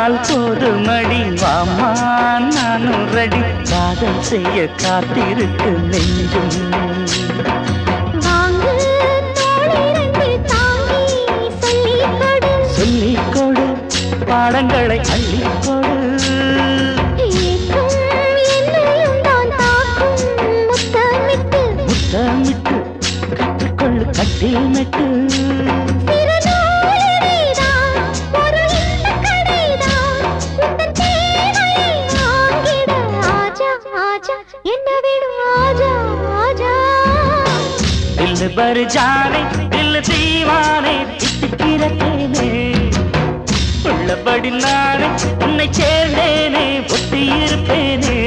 சொன்னால் போதுமடி வாமா நானும் ரெடி காதல் செய்ய காத்திருக்கு நெஞ்சும் சொல்லிக்கொடு பாடங்களை அள்ளிக்கொடு முத்தமிட்டு கற்றுக்கொள்ளு கட்டில் மெட்டு दिल भर जाने दिल दीवाने தித்திக்கிறேனே உள்ளபடி நானே உன்னை சேர்ந்தேனே ஒட்டி இருப்பேனே